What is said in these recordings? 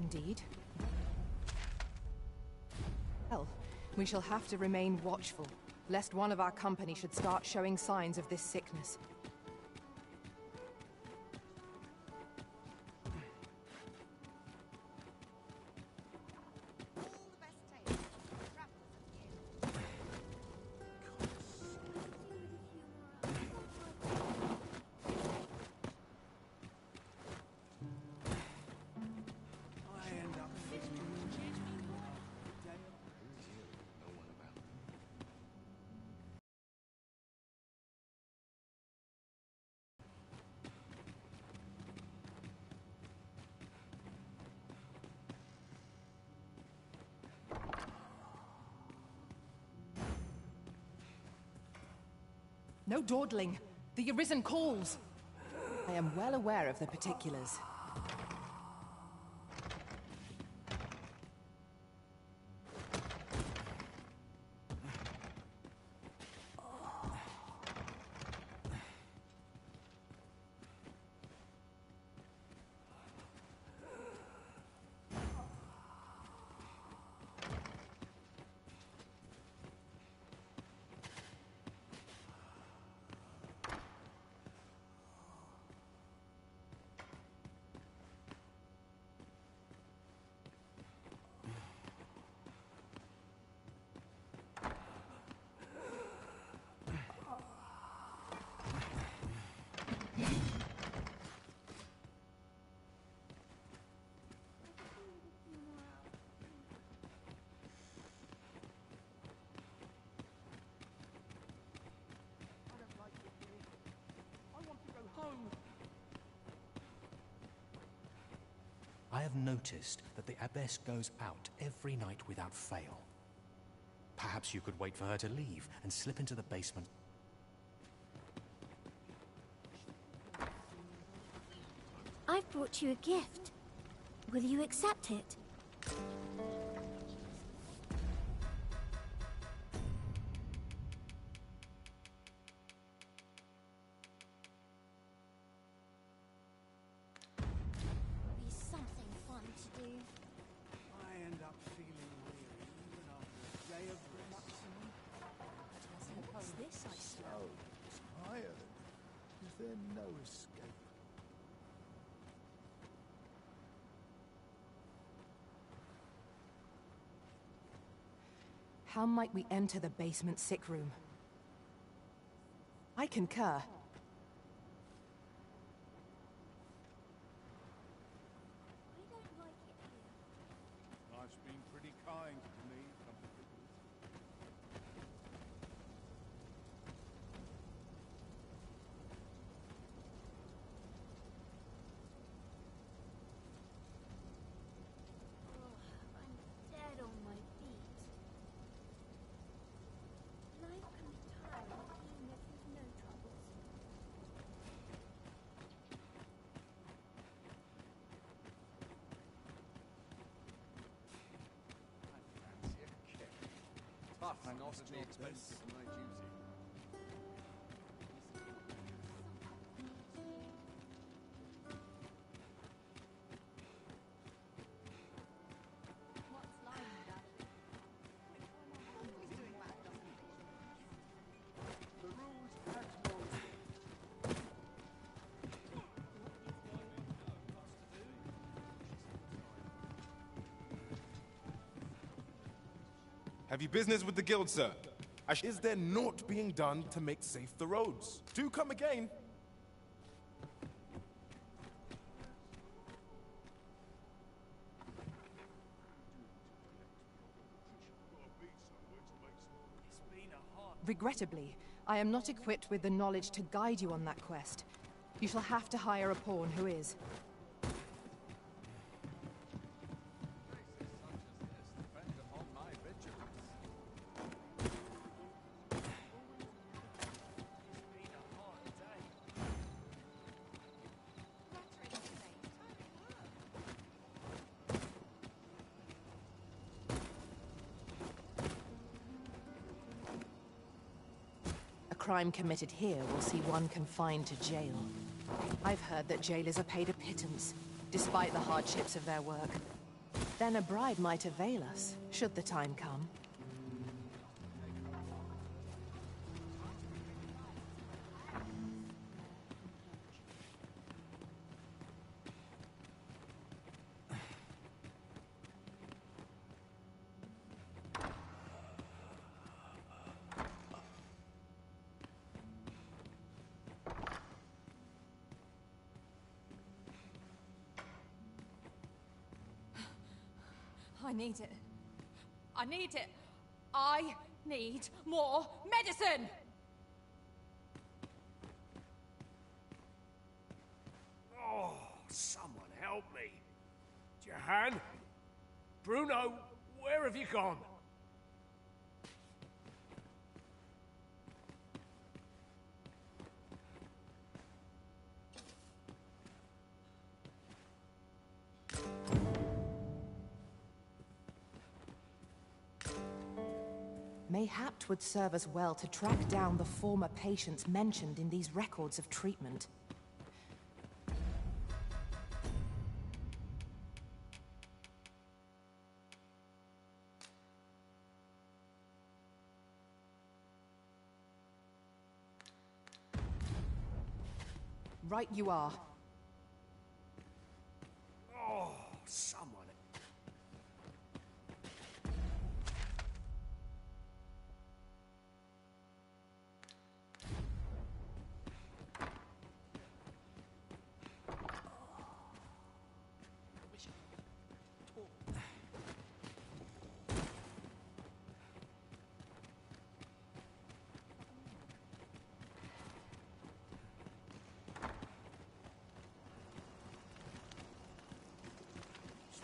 indeed. Well, we shall have to remain watchful, lest one of our company should start showing signs of this sickness. No dawdling. The Arisen calls. I am well aware of the particulars. I have noticed that the Abbess goes out every night without fail. Perhaps you could wait for her to leave and slip into the basement. I've brought you a gift. Will you accept it? How might we enter the basement sick room? I concur. Life's been pretty kind to me. And awfully expensive for my duty. The rules at your Have you business with the guild, sir? Is there naught being done to make safe the roads? Do come again. Regrettably, I am not equipped with the knowledge to guide you on that quest. You shall have to hire a pawn who is. Crime committed here will see one confined to jail. I've heard that jailers are paid a pittance, despite the hardships of their work. Then a bribe might avail us, should the time come. I need it. I need it. I need more medicine! Oh, someone help me. Jahan? Bruno, where have you gone? Mayhap 'twould serve us well to track down the former patients mentioned in these records of treatment. Right you are. Oh, someone.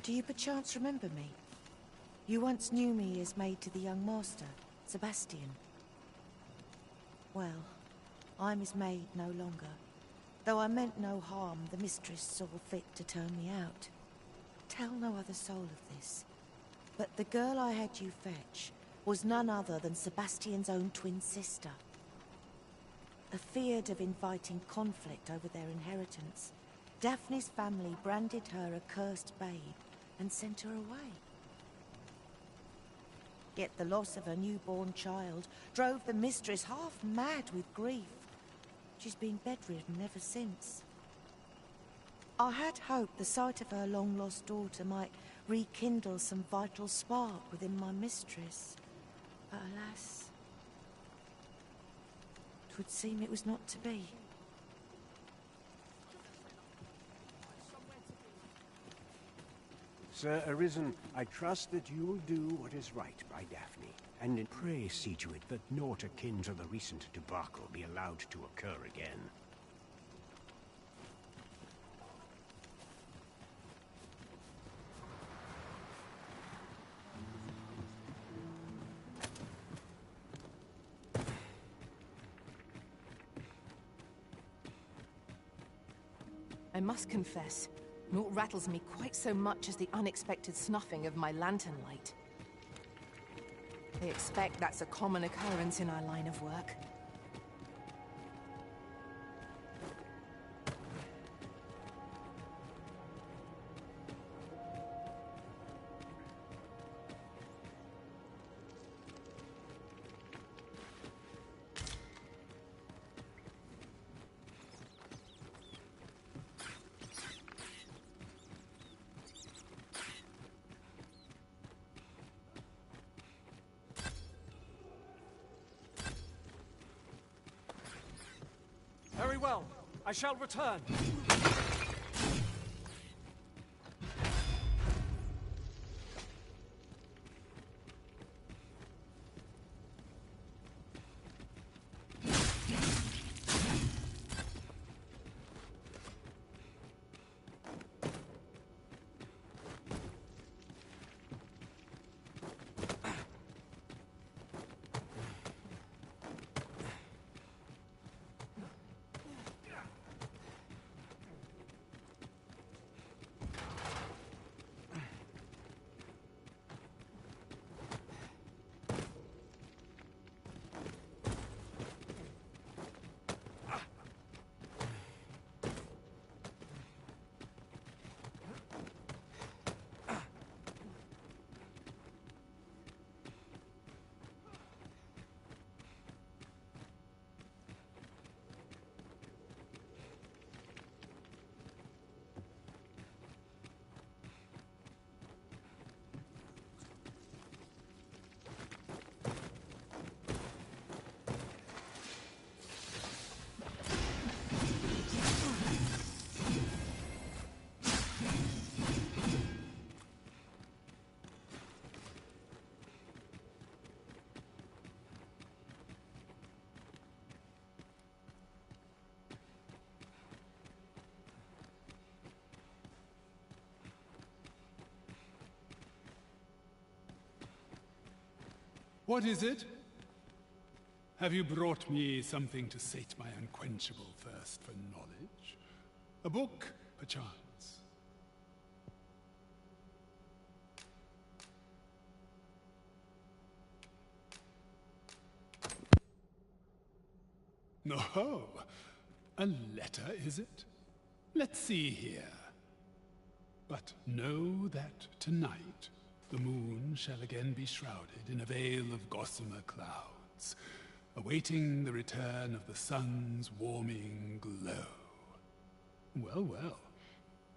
Do you perchance remember me? You once knew me as maid to the young master, Sebastian. Well, I'm his maid no longer. Though I meant no harm, the mistress saw fit to turn me out. Tell no other soul of this. But the girl I had you fetch was none other than Sebastian's own twin sister. Afeared of inviting conflict over their inheritance, Daphne's family branded her a cursed babe and sent her away. Yet the loss of her newborn child drove the mistress half mad with grief. She's been bedridden ever since. I had hoped the sight of her long-lost daughter might rekindle some vital spark within my mistress. But alas, 'twould seem it was not to be. Sir Arisen, I trust that you will do what is right by Daphne, and pray see to it that naught akin to the recent debacle be allowed to occur again. I must confess, naught rattles me quite so much as the unexpected snuffing of my lantern light. I expect that's a common occurrence in our line of work. Very well. I shall return. What is it? Have you brought me something to sate my unquenchable thirst for knowledge? A book, perchance? Oh, a letter, is it? Let's see here. But know that tonight the moon shall again be shrouded in a veil of gossamer clouds, awaiting the return of the sun's warming glow. Well, well,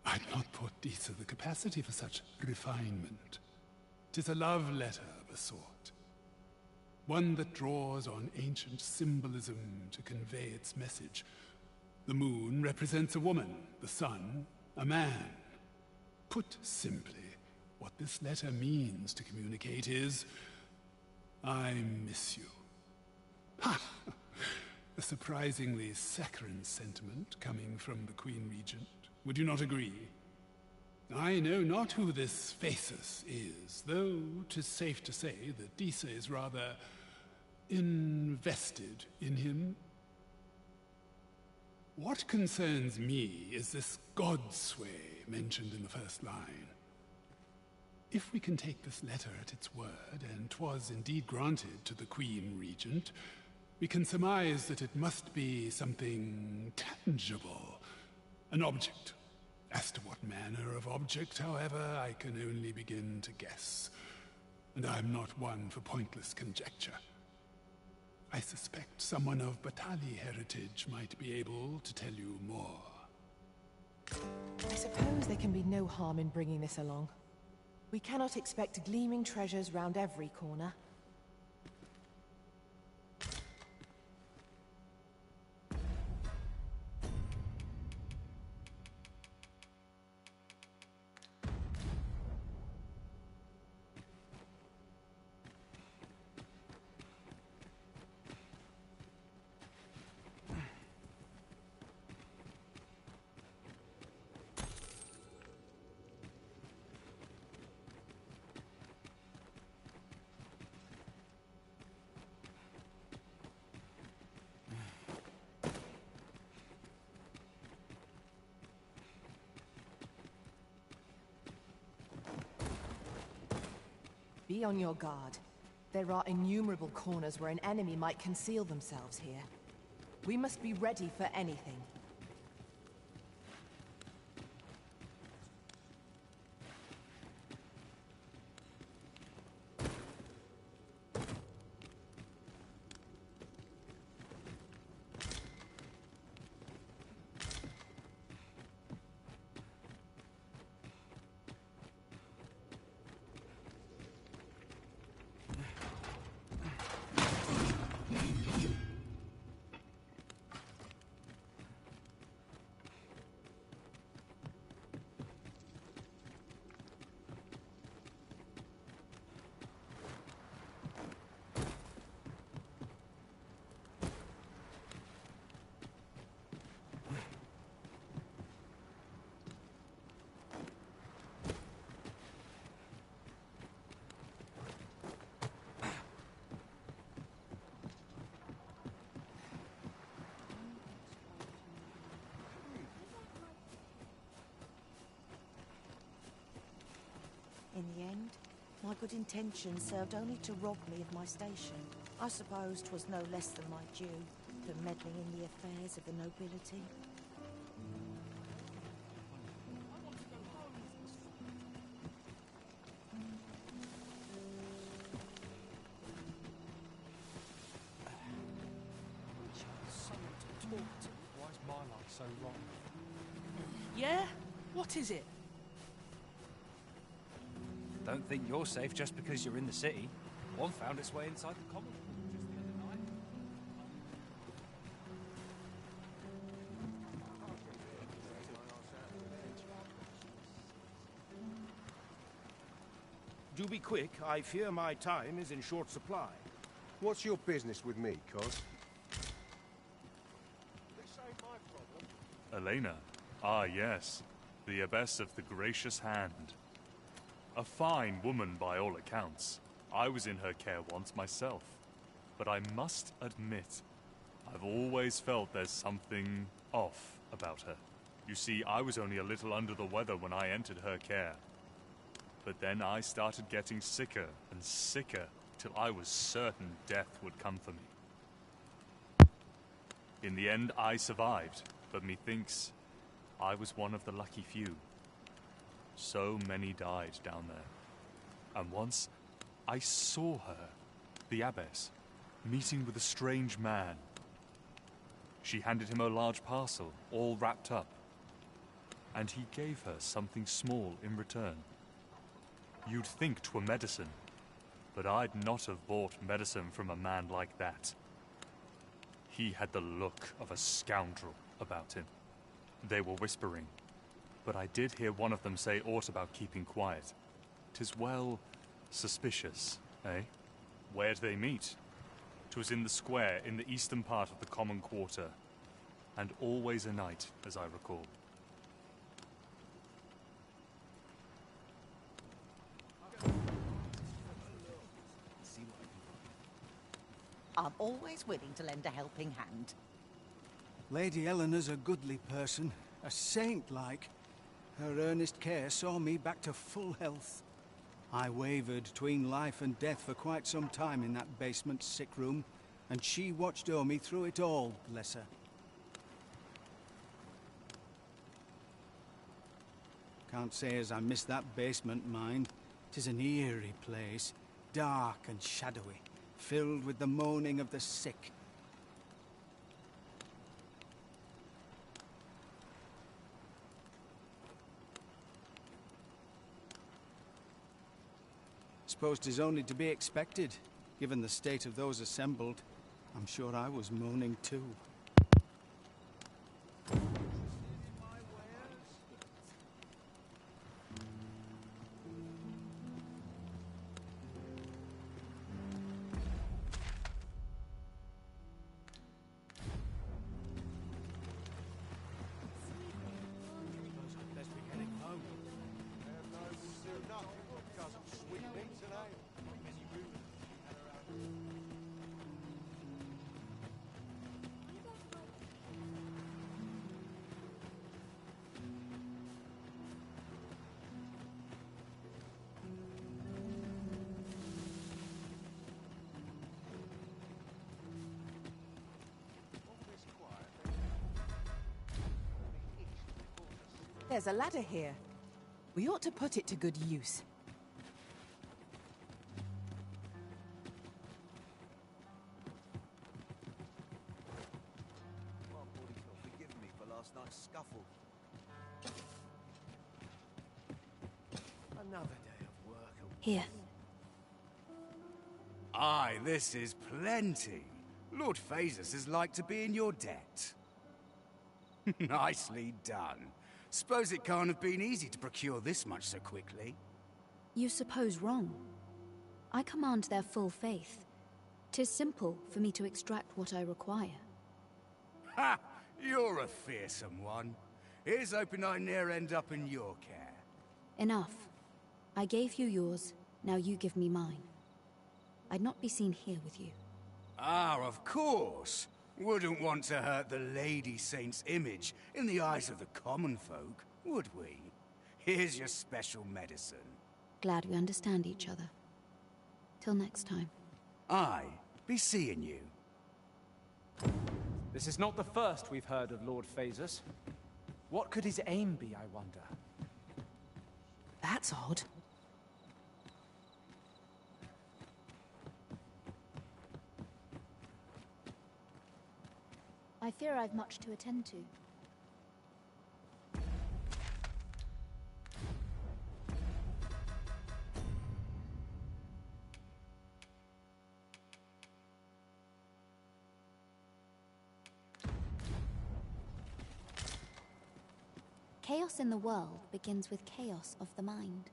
I'd not put Disa the capacity for such refinement. 'Tis a love letter of a sort. One that draws on ancient symbolism to convey its message. The moon represents a woman, the sun, a man. Put simply, what this letter means to communicate is, I miss you. Ha! A surprisingly saccharine sentiment coming from the Queen Regent. Would you not agree? I know not who this Phaesus is, though 'tis safe to say that Disa is rather invested in him. What concerns me is this godsway mentioned in the first line. If we can take this letter at its word, and 'twas indeed granted to the Queen Regent, we can surmise that it must be something tangible, an object. As to what manner of object, however, I can only begin to guess, and I'm not one for pointless conjecture. I suspect someone of Batali heritage might be able to tell you more. I suppose there can be no harm in bringing this along. We cannot expect gleaming treasures round every corner. Be on your guard. There are innumerable corners where an enemy might conceal themselves here. We must be ready for anything. In the end, my good intentions served only to rob me of my station. I suppose 'twas no less than my due for meddling in the affairs of the nobility. Someone to talk to. Why is my life so wrong? Yeah? What is it? Don't think you're safe just because you're in the city. One found its way inside the common pool just the other night. Do be quick. I fear my time is in short supply. What's your business with me, Cos? This ain't my problem. Elena. Ah, yes. The Abbess of the Gracious Hand. A fine woman by all accounts. I was in her care once myself, but I must admit, I've always felt there's something off about her. You see, I was only a little under the weather when I entered her care. But then I started getting sicker and sicker till I was certain death would come for me. In the end, I survived, but methinks I was one of the lucky few. So many died down there. And once, I saw her, the abbess, meeting with a strange man. She handed him a large parcel, all wrapped up, and he gave her something small in return. You'd think 'twere medicine, but I'd not have bought medicine from a man like that. He had the look of a scoundrel about him. They were whispering, but I did hear one of them say aught about keeping quiet. 'Tis well suspicious, eh? Where'd they meet? 'Twas in the square in the eastern part of the common quarter, and always a night, as I recall. I'm always willing to lend a helping hand. Lady Eleanor's a goodly person, a saint-like. Her earnest care saw me back to full health. I wavered between life and death for quite some time in that basement sick room, and she watched o'er me through it all, bless her. Can't say as I miss that basement, mind. 'Tis an eerie place, dark and shadowy, filled with the moaning of the sick. Suppose 'tis only to be expected, given the state of those assembled. I'm sure I was moaning too. There's a ladder here. We ought to put it to good use. Forgive me for last night's scuffle. Another day of work. Here. Aye, this is plenty. Lord Phaesus is like to be in your debt. Nicely done. Suppose it can't have been easy to procure this much so quickly. You suppose wrong. I command their full faith. 'Tis simple for me to extract what I require. Ha! You're a fearsome one. Here's hoping I ne'er end up in your care. Enough. I gave you yours, now you give me mine. I'd not be seen here with you. Ah, of course. Wouldn't want to hurt the Lady Saint's image in the eyes of the common folk, would we? Here's your special medicine. Glad we understand each other. Till next time. Aye, be seeing you. This is not the first we've heard of Lord Phaesus. What could his aim be, I wonder? That's odd. I fear I've much to attend to. Chaos in the world begins with chaos of the mind.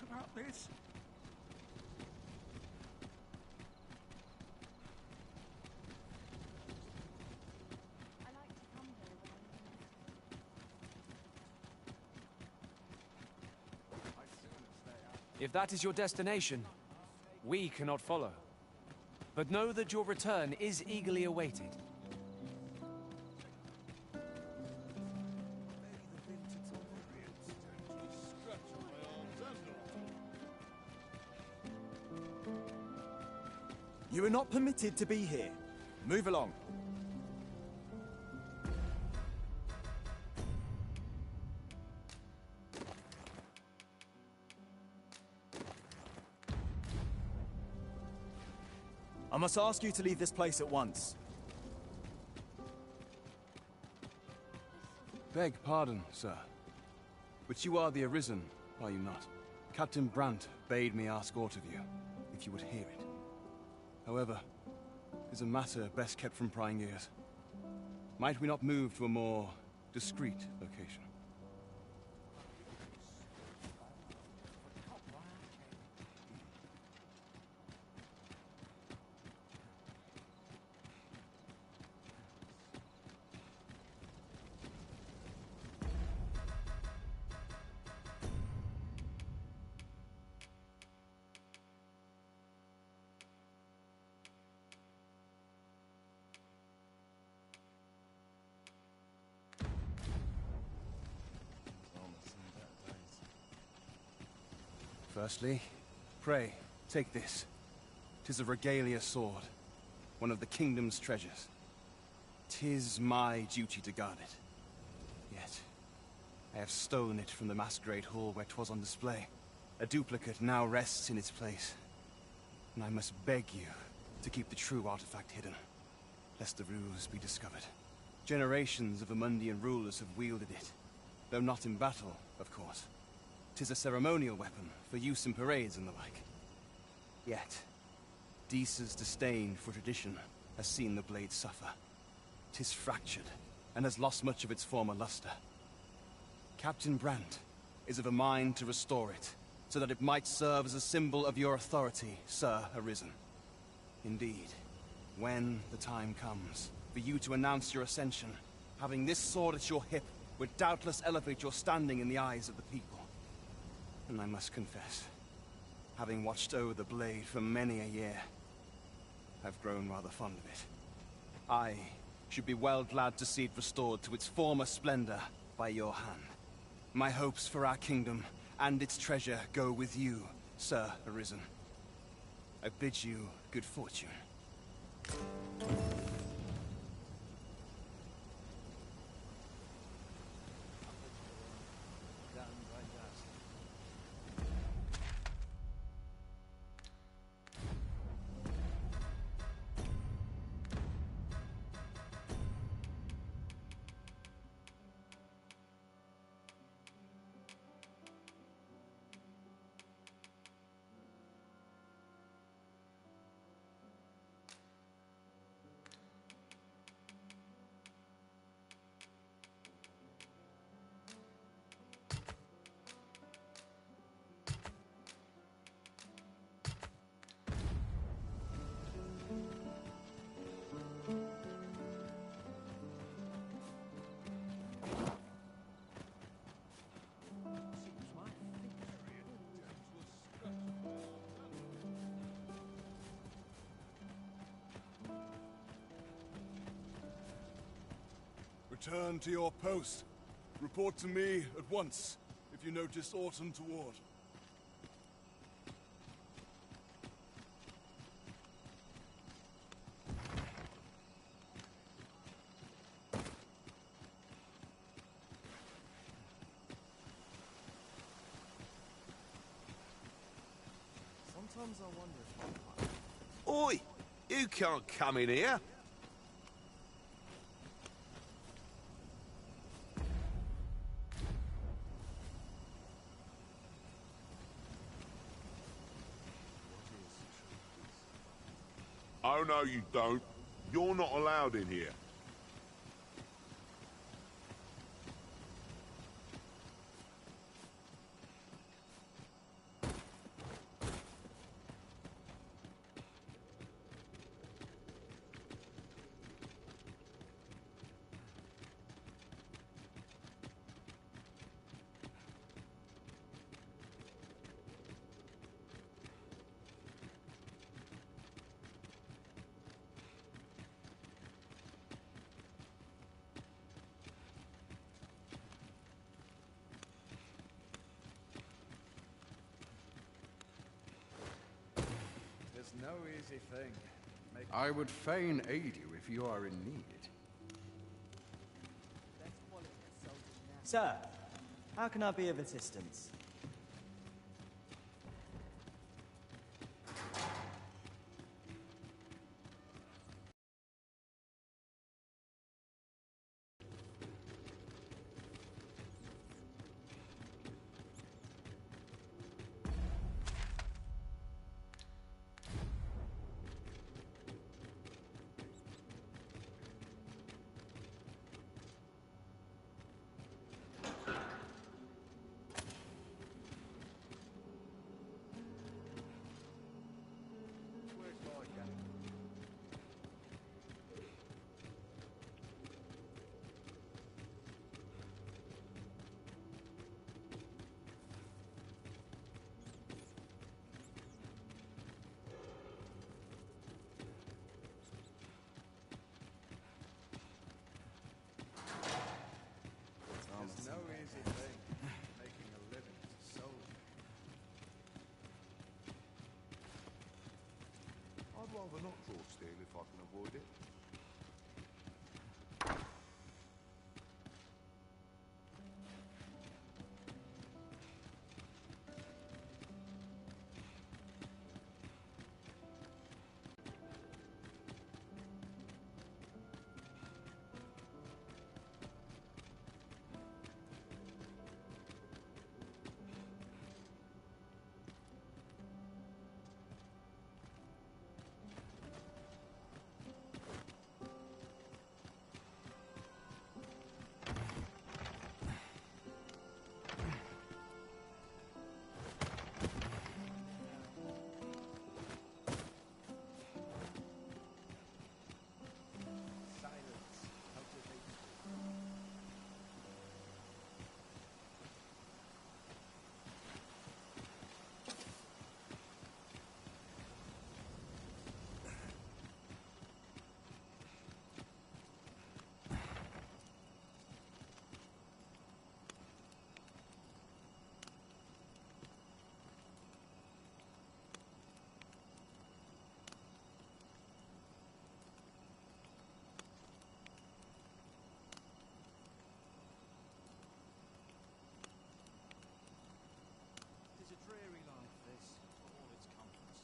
about this? If that is your destination, we cannot follow. But know that your return is eagerly awaited. You are not permitted to be here. Move along. I must ask you to leave this place at once. Beg pardon, sir. But you are the Arisen, are you not? Captain Brandt bade me ask aught of you, if you would hear it. However, it is a matter best kept from prying ears. Might we not move to a more discreet location? Firstly, pray, take this. 'Tis a regalia sword, one of the kingdom's treasures. 'Tis my duty to guard it. Yet, I have stolen it from the masquerade hall where 'twas on display. A duplicate now rests in its place, and I must beg you to keep the true artifact hidden, lest the ruse be discovered. Generations of Amundian rulers have wielded it, though not in battle, of course. 'Tis a ceremonial weapon for use in parades and the like. Yet, Disa's disdain for tradition has seen the blade suffer. 'Tis fractured and has lost much of its former luster. Captain Brandt is of a mind to restore it, so that it might serve as a symbol of your authority, Sir Arisen. Indeed, when the time comes for you to announce your ascension, having this sword at your hip would doubtless elevate your standing in the eyes of the people. And I must confess, having watched over the blade for many a year, I've grown rather fond of it. I should be well glad to see it restored to its former splendor by your hand. My hopes for our kingdom and its treasure go with you, Sir Arisen. I bid you good fortune. Return to your post. Report to me at once if you notice aught untoward. Sometimes I wonder if... Oi! You can't come in here! Oh, no, you don't. You're not allowed in here. no easy thing. I would fain aid you if you are in need. Sir, how can I be of assistance? It's no easy thing, making a living as a soldier. I'd rather not draw steel if I can avoid it. Dreary life, this, for all its comforts.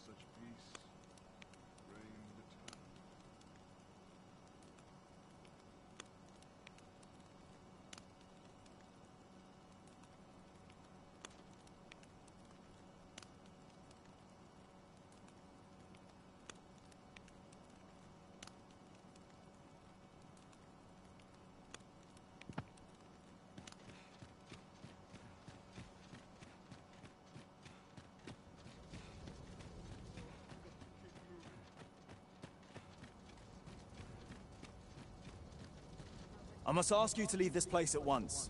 Such peace reigned eternal. I must ask you to leave this place at once.